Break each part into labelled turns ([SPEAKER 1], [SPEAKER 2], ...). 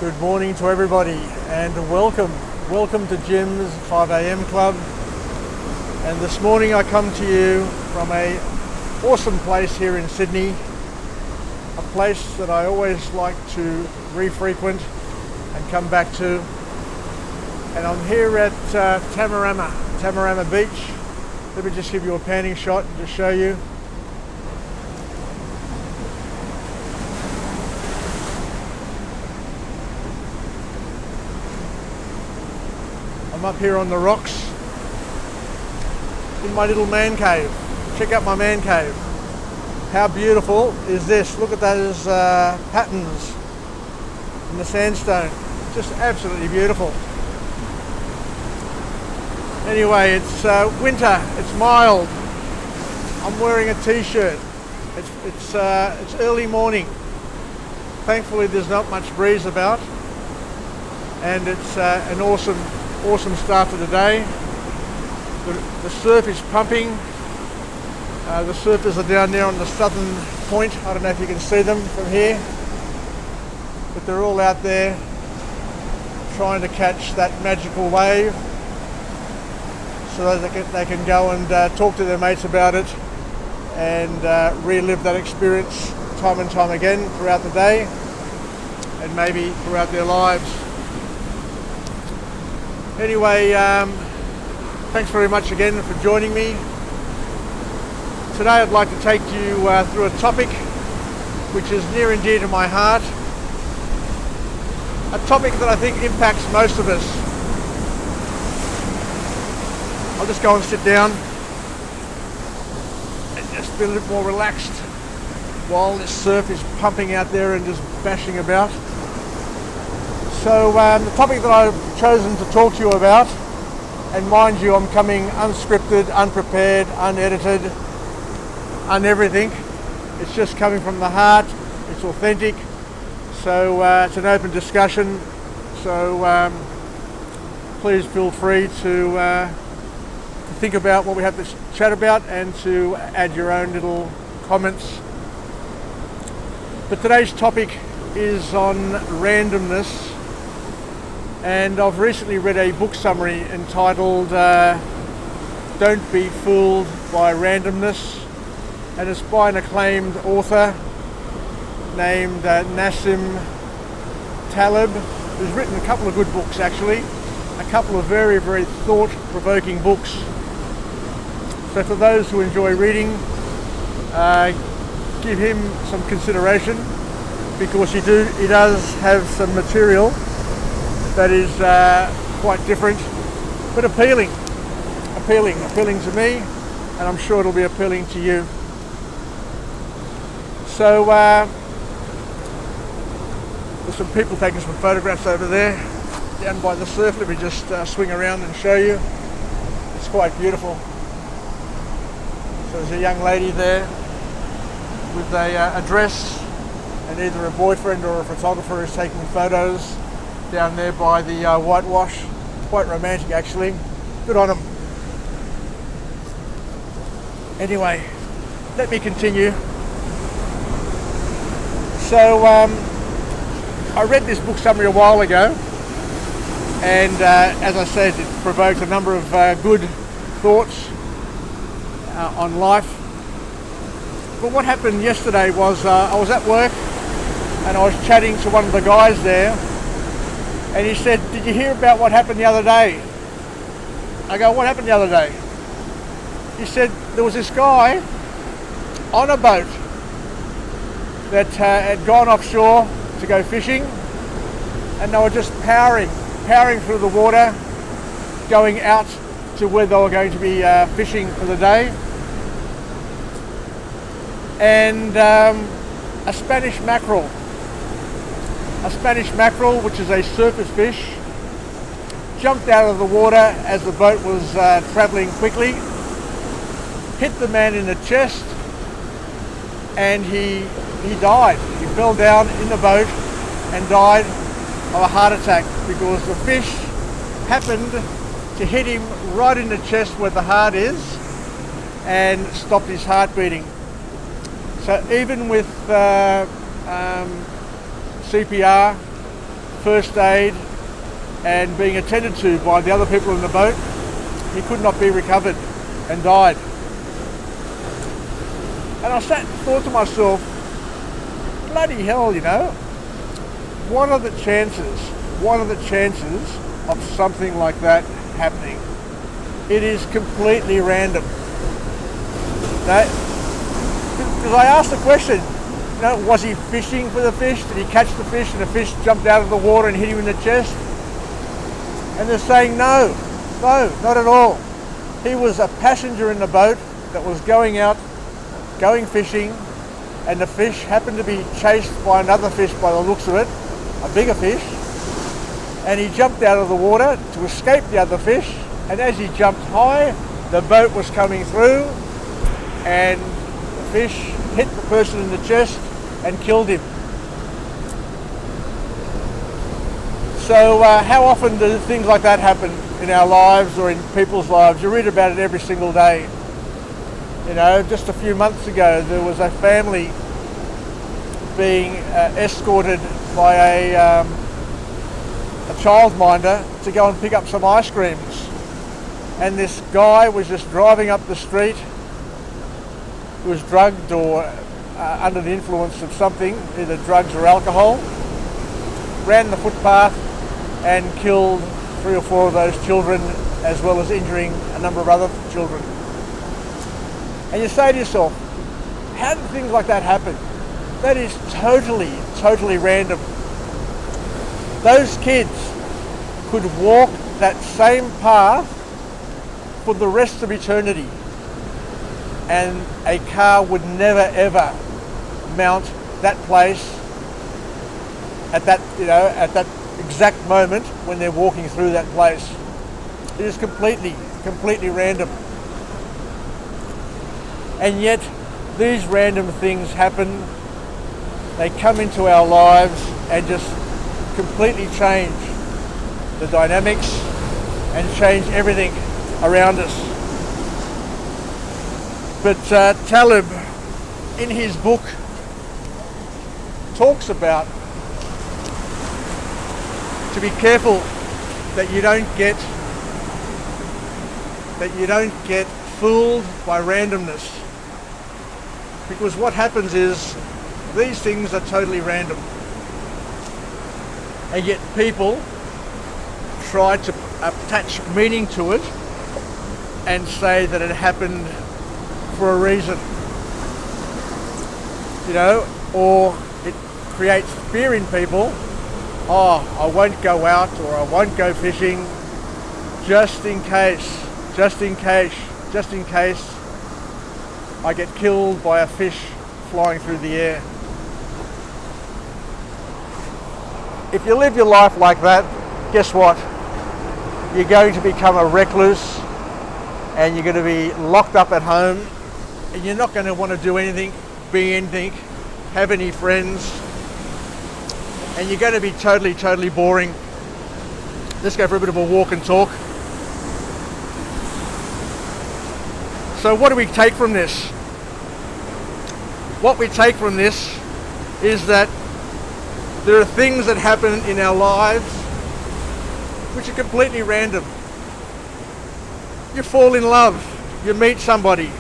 [SPEAKER 1] Good morning to everybody and welcome to Jim's 5 a.m. club. And this morning I come to you from a awesome place here in Sydney, a place that I always like to re-frequent and come back to. And I'm here at Tamarama Beach. Let me just give you a panning shot and just show you. I'm up here on the rocks in my little man cave. Check out my man cave. How beautiful is this? Look at those patterns in the sandstone. Just absolutely beautiful. Anyway, it's winter. It's mild. I'm wearing a t-shirt. It's early morning. Thankfully, there's not much breeze about, and it's an awesome start to the day. The surf is pumping. The surfers are down there on the southern point. I don't know if you can see them from here, but they're all out there trying to catch that magical wave so that they can go and talk to their mates about it and relive that experience time and time again throughout the day and maybe throughout their lives. Anyway, thanks very much again for joining me. Today I'd like to take you through a topic which is near and dear to my heart. A topic that I think impacts most of us. I'll just go and sit down and just be a little more relaxed while this surf is pumping out there and just bashing about. So the topic that I've chosen to talk to you about, and mind you, I'm coming unscripted, unprepared, unedited, everything. It's just coming from the heart. It's authentic. So it's an open discussion. So please feel free to think about what we have to chat about and to add your own little comments. But today's topic is on randomness. And I've recently read a book summary entitled Don't Be Fooled by Randomness, and it's by an acclaimed author named Nassim Taleb, who's written a couple of good books actually, a couple of very, very thought-provoking books. So for those who enjoy reading, give him some consideration, because he does have some material that is quite different, but appealing to me, and I'm sure it'll be appealing to you. So there's some people taking some photographs over there down by the surf. Let me just swing around and show you. It's quite beautiful. So there's a young lady there with a dress, and either a boyfriend or a photographer is taking photos down there by the whitewash. Quite romantic actually. Good on them. Anyway, let me continue. So I read this book summary a while ago, and as I said, it provoked a number of good thoughts on life. But what happened yesterday was I was at work and I was chatting to one of the guys there, and he said, "Did you hear about what happened the other day?" I go, "What happened the other day?" He said, "There was this guy on a boat that had gone offshore to go fishing, and they were just powering through the water, going out to where they were going to be fishing for the day. And a Spanish mackerel, which is a surface fish, jumped out of the water as the boat was traveling quickly, hit the man in the chest, and he died. He fell down in the boat and died of a heart attack, because the fish happened to hit him right in the chest where the heart is and stopped his heart beating. So even with CPR, first aid and being attended to by the other people in the boat, he could not be recovered and died. And I sat and thought to myself, bloody hell, you know, what are the chances of something like that happening? It is completely random. Because I asked the question, you know, was he fishing for the fish? Did he catch the fish and the fish jumped out of the water and hit him in the chest? And they're saying no, not at all. He was a passenger in the boat that was going fishing, and the fish happened to be chased by another fish by the looks of it, a bigger fish, and he jumped out of the water to escape the other fish, and as he jumped high, the boat was coming through, and the fish hit the person in the chest and killed him. So how often do things like that happen in our lives or in people's lives? You read about it every single day. You know, just a few months ago there was a family being escorted by a childminder to go and pick up some ice creams, and this guy was just driving up the street. He was drugged or under the influence of something, either drugs or alcohol, ran the footpath and killed 3 or 4 of those children, as well as injuring a number of other children. And you say to yourself, how do things like that happen? That is totally random. Those kids could walk that same path for the rest of eternity, and a car would never ever mount that place at that exact moment when they're walking through that place. It is completely random. And yet these random things happen. They come into our lives and just completely change the dynamics and change everything around us. But Taleb, in his book, talks about to be careful that you don't get fooled by randomness, because what happens is these things are totally random, and yet people try to attach meaning to it and say that it happened for a reason, you know, or it creates fear in people. Oh, I won't go out, or I won't go fishing just in case I get killed by a fish flying through the air. If you live your life like that, guess what? You're going to become a recluse, and you're going to be locked up at home, and you're not going to want to do anything, be anything, have any friends, and you're going to be totally boring. Let's go for a bit of a walk and talk. So what do we take from this? What we take from this is that there are things that happen in our lives which are completely random. You fall in love, you meet somebody,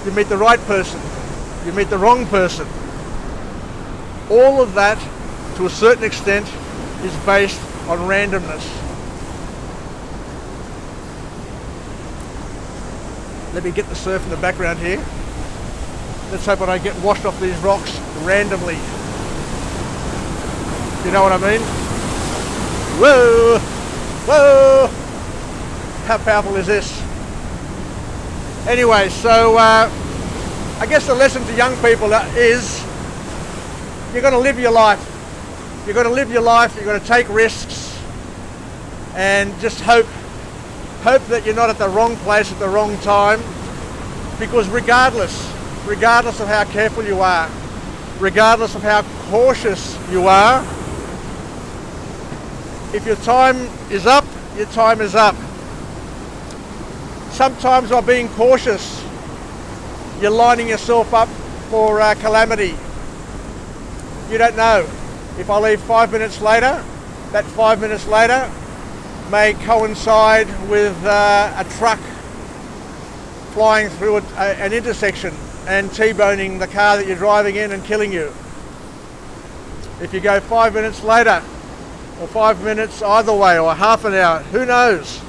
[SPEAKER 1] you meet the right person, you meet the wrong person. All of that, to a certain extent, is based on randomness. Let me get the surf in the background here. Let's hope I don't get washed off these rocks randomly. You know what I mean? Whoa! Whoa! How powerful is this? Anyway, so I guess the lesson to young people is you're going to live your life. You're going to live your life, you're going to take risks, and just hope that you're not at the wrong place at the wrong time, because regardless of how careful you are, regardless of how cautious you are, if your time is up, your time is up. Sometimes by being cautious, you're lining yourself up for calamity. You don't know. If I leave 5 minutes later, that 5 minutes later may coincide with a truck flying through an intersection and T-boning the car that you're driving in and killing you. If you go 5 minutes later, or 5 minutes either way, or half an hour, who knows?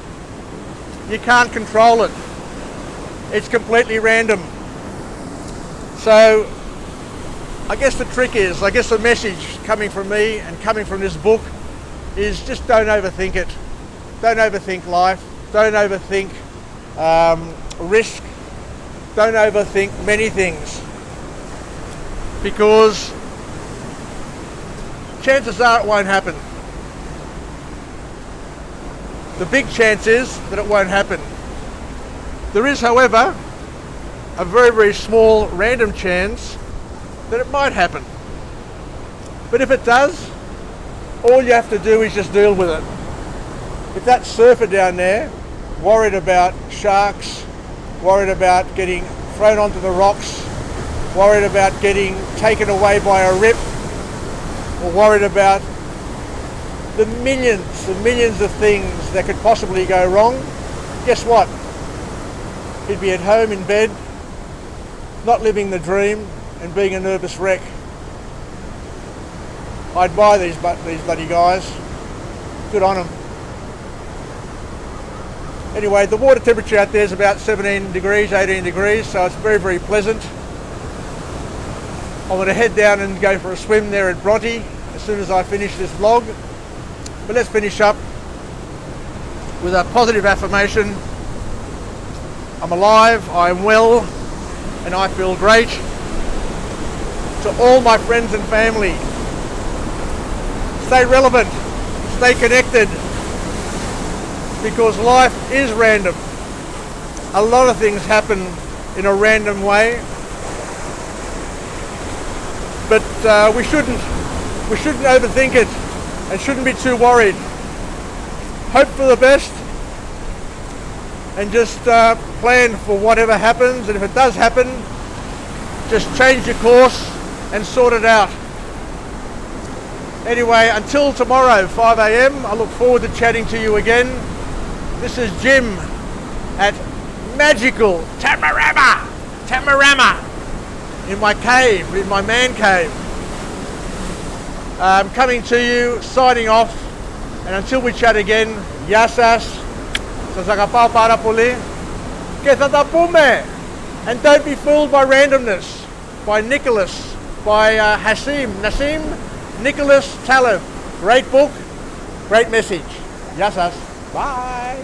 [SPEAKER 1] You can't control it. It's completely random. So I guess the trick is, I guess the message coming from me and coming from this book is just don't overthink it. Don't overthink life. Don't overthink risk. Don't overthink many things. Because chances are it won't happen. The big chance is that it won't happen. There is, however, a very, very small random chance that it might happen. But if it does, all you have to do is just deal with it. If that surfer down there, worried about sharks, worried about getting thrown onto the rocks, worried about getting taken away by a rip, or worried about the millions of things that could possibly go wrong, guess what? He'd be at home in bed, not living the dream and being a nervous wreck. I'd buy these bloody guys. Good on them. Anyway, the water temperature out there is about 17 degrees, 18 degrees, so it's very, very pleasant. I'm going to head down and go for a swim there at Bronte as soon as I finish this vlog. But let's finish up with a positive affirmation. I'm alive, I'm well, and I feel great. To all my friends and family, stay relevant, stay connected, because life is random. A lot of things happen in a random way, but we shouldn't overthink it and shouldn't be too worried. Hope for the best and just plan for whatever happens, and if it does happen, just change your course and sort it out. Anyway, until tomorrow, 5 a.m, I look forward to chatting to you again. This is Jim at magical Tamarama in my cave, in my man cave. Coming to you, signing off, and until we chat again, Yasas, sa sakapao para puli, que tatapume. And don't be fooled by randomness, by Nassim Taleb. Great book, great message. Yasas. Bye.